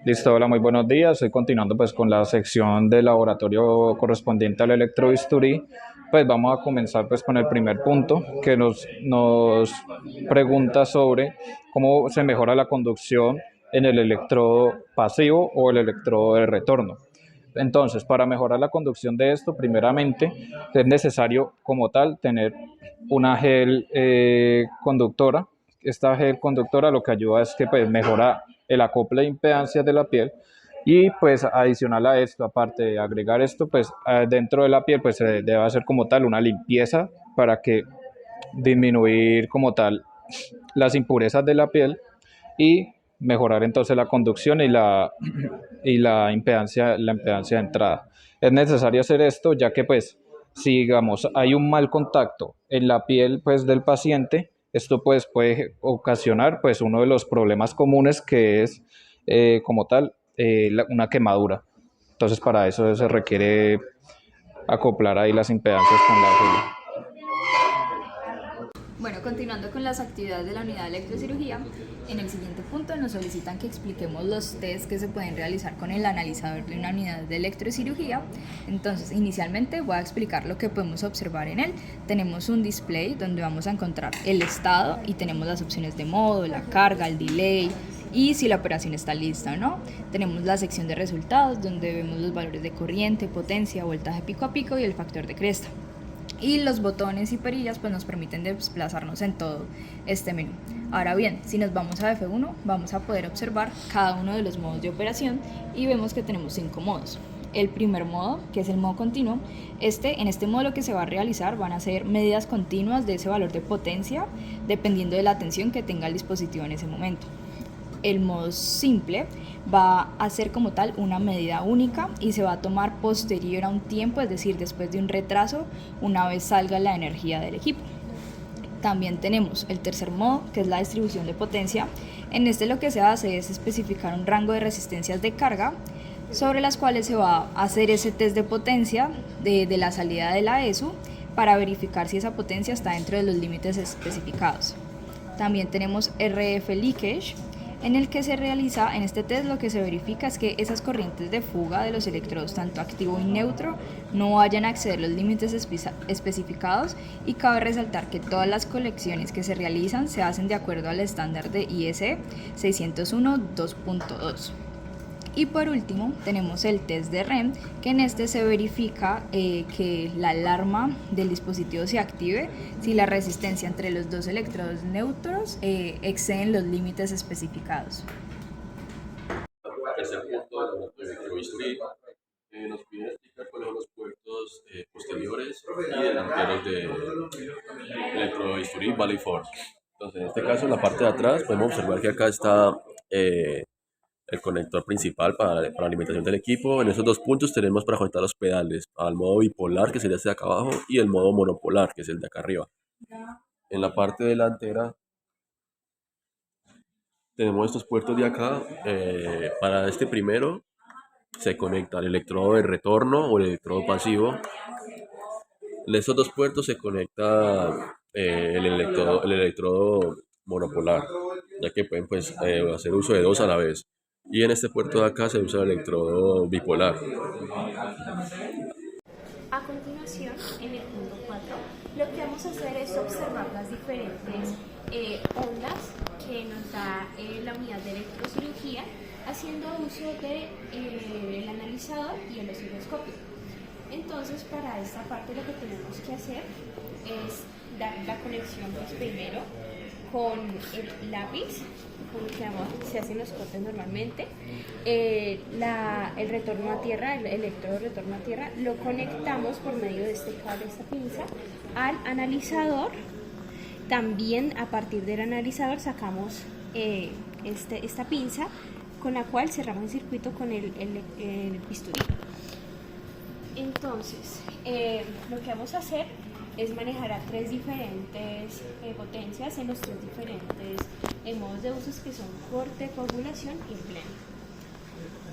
Listo, hola, muy buenos días. Estoy continuando pues con la sección de laboratorio correspondiente al electrobisturí. Pues vamos a comenzar pues con el primer punto que nos pregunta sobre cómo se mejora la conducción en el electrodo pasivo o el electrodo de retorno. Entonces, para mejorar la conducción de esto, primeramente es necesario como tal tener una gel conductora. Esta gel conductora lo que ayuda es que pues, mejora el acople de impedancias de la piel y pues adicional a esto, aparte de agregar esto, pues dentro de la piel pues se debe hacer como tal una limpieza para que disminuir como tal las impurezas de la piel y mejorar entonces la conducción y la impedancia de entrada. Es necesario hacer esto ya que pues si digamos hay un mal contacto en la piel pues del paciente, esto pues puede ocasionar pues uno de los problemas comunes que es como tal una quemadura. Entonces para eso se requiere acoplar ahí las impedancias con la gel. Bueno, continuando con las actividades de la unidad de electrocirugía, en el siguiente punto nos solicitan que expliquemos los test que se pueden realizar con el analizador de una unidad de electrocirugía. Entonces, inicialmente voy a explicar lo que podemos observar en él. Tenemos un display donde vamos a encontrar el estado y tenemos las opciones de modo, la carga, el delay, y si la operación está lista o no. Tenemos la sección de resultados donde vemos los valores de corriente, potencia, voltaje pico a pico y el factor de cresta. Y los botones y perillas pues nos permiten desplazarnos en todo este menú. Ahora bien, si nos vamos a F1 vamos a poder observar cada uno de los modos de operación y vemos que tenemos 5 modos. El primer modo, que es el modo continuo, en este modo lo que se va a realizar van a ser medidas continuas de ese valor de potencia dependiendo de la tensión que tenga el dispositivo en ese momento. El modo simple va a ser como tal una medida única y se va a tomar posterior a un tiempo, es decir, después de un retraso, una vez salga la energía del equipo. También tenemos el tercer modo, que es la distribución de potencia. En este lo que se hace es especificar un rango de resistencias de carga sobre las cuales se va a hacer ese test de potencia de la salida de la ESU para verificar si esa potencia está dentro de los límites especificados. También tenemos RF Leakage, en el que se realiza, en este test lo que se verifica es que esas corrientes de fuga de los electrodos, tanto activo y neutro, no vayan a exceder los límites especificados, y cabe resaltar que todas las colecciones que se realizan se hacen de acuerdo al estándar de IEC 601 2.2. Y por último tenemos el test de REM, que en este se verifica que la alarma del dispositivo se active si la resistencia entre los dos electrodos neutros exceden los límites especificados. Tercer punto de electrobisturí, nos piden explicar cuáles son los puertos posteriores y delanteros de electrobisturí Valley Force. Entonces, en este caso, en la parte de atrás, podemos observar que acá está el conector principal para la alimentación del equipo. En esos dos puntos tenemos para conectar los pedales al modo bipolar, que sería este de acá abajo, y el modo monopolar, que es el de acá arriba. En la parte delantera tenemos estos puertos de acá. Para este primero se conecta el electrodo de retorno o el electrodo pasivo. En estos dos puertos se conecta el electrodo monopolar, ya que pueden pues, hacer uso de dos a la vez. Y en este puerto de acá se usa el electrodo bipolar. A continuación, en el punto 4, lo que vamos a hacer es observar las diferentes ondas que nos da la unidad de electrocirugía, haciendo uso del analizador y el osciloscopio. Entonces, para esta parte lo que tenemos que hacer es dar la conexión primero con el lápiz, con que se hacen los cortes normalmente. El retorno a tierra, el electrodo de retorno a tierra, lo conectamos por medio de este cable, esta pinza, al analizador. También a partir del analizador sacamos esta pinza con la cual cerramos el circuito con el bisturí. Entonces, lo que vamos a hacer es manejar a tres diferentes potencias en los tres diferentes modos de usos, que son corte, coagulación y empleo.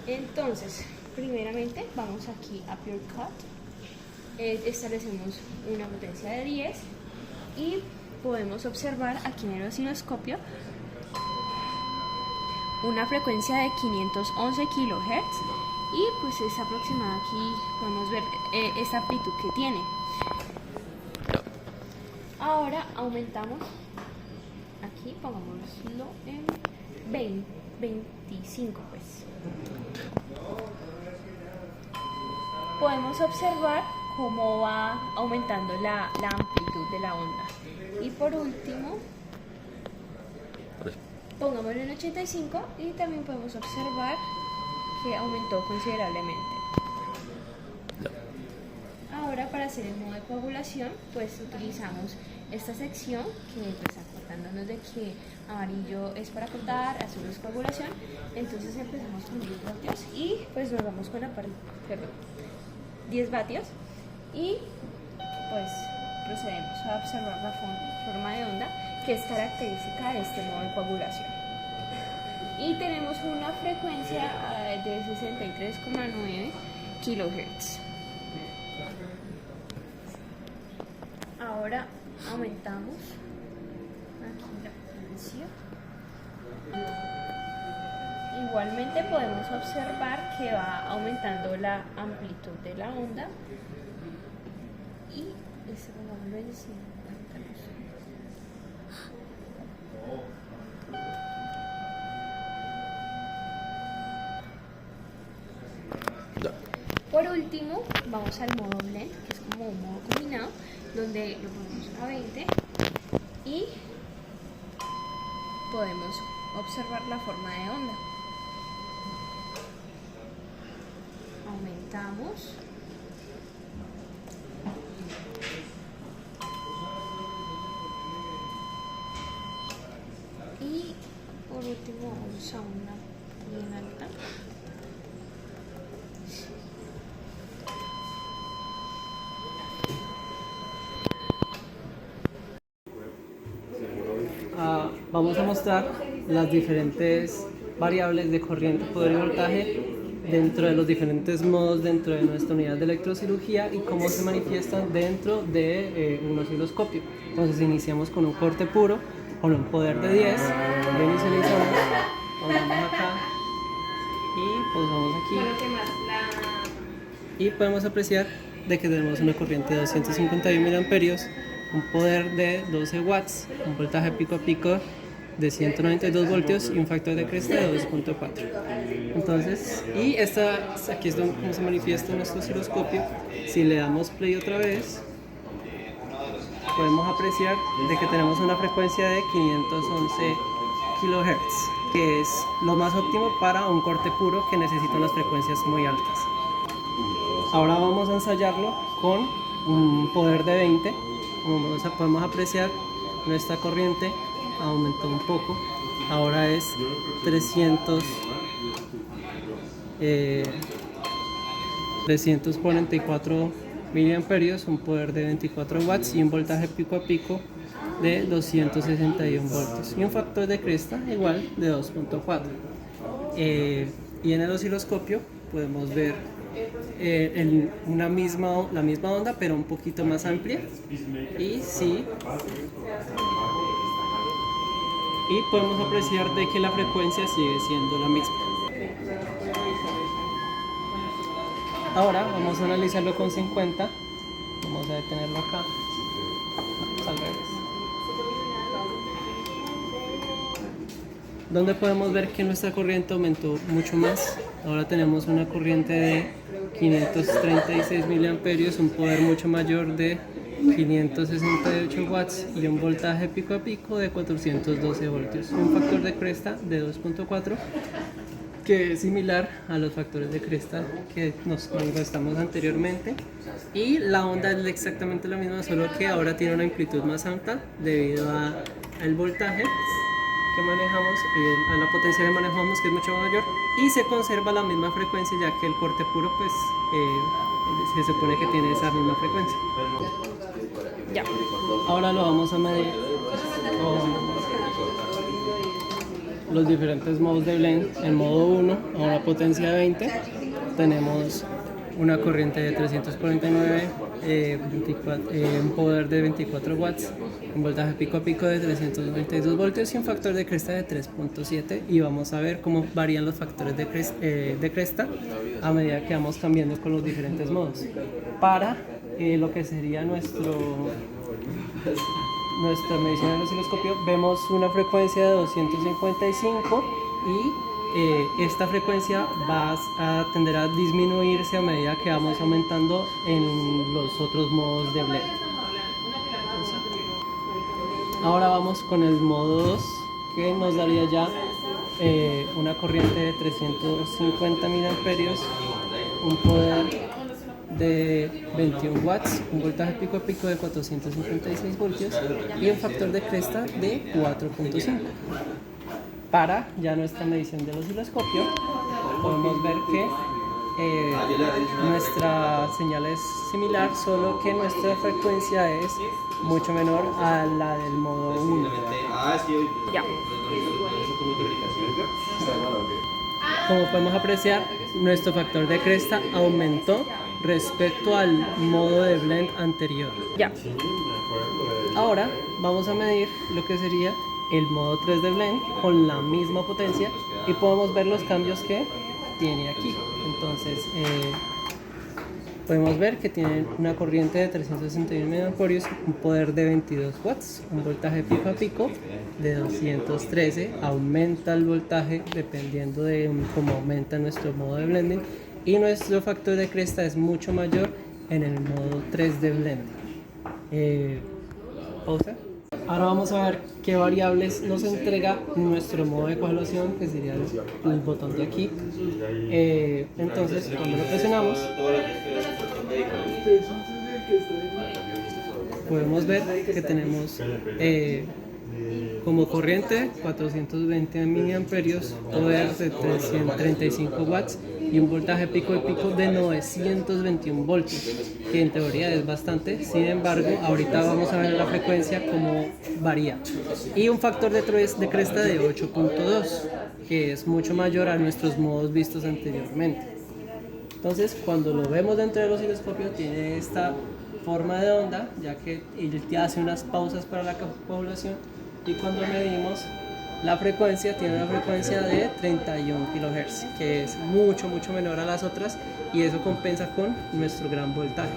Entonces, primeramente vamos aquí a Pure Cut, establecemos una potencia de 10 y podemos observar aquí en el osciloscopio una frecuencia de 511 kHz y pues es aproximada, aquí podemos ver esta amplitud que tiene. Ahora aumentamos, aquí pongámoslo en 25 pues. Podemos observar cómo va aumentando la amplitud de la onda. Y por último, pongámoslo en 85 y también podemos observar que aumentó considerablemente. Ahora, para hacer el modo de coagulación, pues utilizamos esta sección que pues, acordándonos de que amarillo es para cortar, azul es coagulación. Entonces empezamos con 10 vatios y pues nos vamos con la parte, 10 vatios y pues procedemos a observar la forma de onda que es característica de este modo de coagulación. Y tenemos una frecuencia de 63,9 kHz. Ahora aumentamos aquí la frecuencia. Igualmente podemos observar que va aumentando la amplitud de la onda y pongámoslo en 50. Por último, vamos al modo blend, que es como un modo combinado, donde lo ponemos a 20 y podemos observar la forma de onda. Aumentamos. Y por último vamos a una bien alta. Vamos a mostrar las diferentes variables de corriente, poder y voltaje dentro de los diferentes modos dentro de nuestra unidad de electrocirugía y cómo se manifiestan dentro de un osciloscopio. Entonces iniciamos con un corte puro, con un poder de 10, lo inicializamos, pongamos acá y pulsamos aquí y podemos apreciar de que tenemos una corriente de 251 miliamperios, un poder de 12 watts, un voltaje pico a pico de 192 voltios y un factor de cresta de 2.4. Entonces, y aquí es donde se manifiesta nuestro osciloscopio. Si le damos play otra vez, podemos apreciar de que tenemos una frecuencia de 511 kHz, que es lo más óptimo para un corte puro que necesita unas frecuencias muy altas. Ahora vamos a ensayarlo con un poder de 20. Como podemos apreciar, nuestra corriente aumentó un poco, ahora es 344 miliamperios, un poder de 24 watts y un voltaje pico a pico de 261 voltios y un factor de cresta igual de 2.4. Y en el osciloscopio podemos ver la misma onda pero un poquito más amplia y podemos apreciar de que la frecuencia sigue siendo la misma. Ahora vamos a analizarlo con 50, vamos a detenerlo acá, al revés, donde podemos ver que nuestra corriente aumentó mucho más. Ahora tenemos una corriente de 536 miliamperios, un poder mucho mayor de 568 watts y un voltaje pico a pico de 412 voltios y un factor de cresta de 2.4, que es similar a los factores de cresta que nos manifestamos anteriormente, y la onda es exactamente la misma, solo que ahora tiene una amplitud más alta debido al voltaje que manejamos y a la potencia que manejamos, que es mucho mayor, y se conserva la misma frecuencia, ya que el corte puro pues se supone que tiene esa misma frecuencia. Ya. Ahora lo vamos a medir con los diferentes modos de blend. En modo 1, a una potencia de 20, tenemos una corriente de 349 un poder de 24 watts, un voltaje pico a pico de 392 voltios y un factor de cresta de 3.7, y vamos a ver cómo varían los factores de cresta a medida que vamos cambiando con los diferentes modos. Para lo que sería nuestra medición en el osciloscopio, vemos una frecuencia de 255 y esta frecuencia va a tender a disminuirse a medida que vamos aumentando en los otros modos de Blend. Ahora vamos con el modo 2, que nos daría ya una corriente de 350 miliamperios, un poder de 21 watts, un voltaje pico a pico de 456 voltios y un factor de cresta de 4.5. Para ya nuestra medición del osciloscopio, podemos ver que nuestra señal es similar, solo que nuestra frecuencia es mucho menor a la del modo 1. Ya. Como podemos apreciar, nuestro factor de cresta aumentó respecto al modo de Blend anterior. Ya. Ahora vamos a medir lo que sería el modo 3 de Blend con la misma potencia y podemos ver los cambios que tiene aquí. Entonces podemos ver que tiene una corriente de 361 miliamperios, un poder de 22 watts, un voltaje pico a pico de 213, aumenta el voltaje dependiendo de cómo aumenta nuestro modo de blending, y nuestro factor de cresta es mucho mayor en el modo 3 de blending. Pausa. Ahora vamos a ver qué variables nos entrega nuestro modo de coagulación, que sería el botón de aquí. Entonces, cuando lo presionamos, podemos ver que tenemos como corriente 420 miliamperios, poder de 335 watts y un voltaje pico de pico de 921 voltios, que en teoría es bastante. Sin embargo, ahorita vamos a ver la frecuencia cómo varía, y un factor de cresta de 8.2, que es mucho mayor a nuestros modos vistos anteriormente. Entonces, cuando lo vemos dentro del osciloscopio, tiene esta forma de onda, ya que él te hace unas pausas para la coagulación, y cuando medimos la frecuencia, tiene una frecuencia de 31 kHz, que es mucho menor a las otras, y eso compensa con nuestro gran voltaje.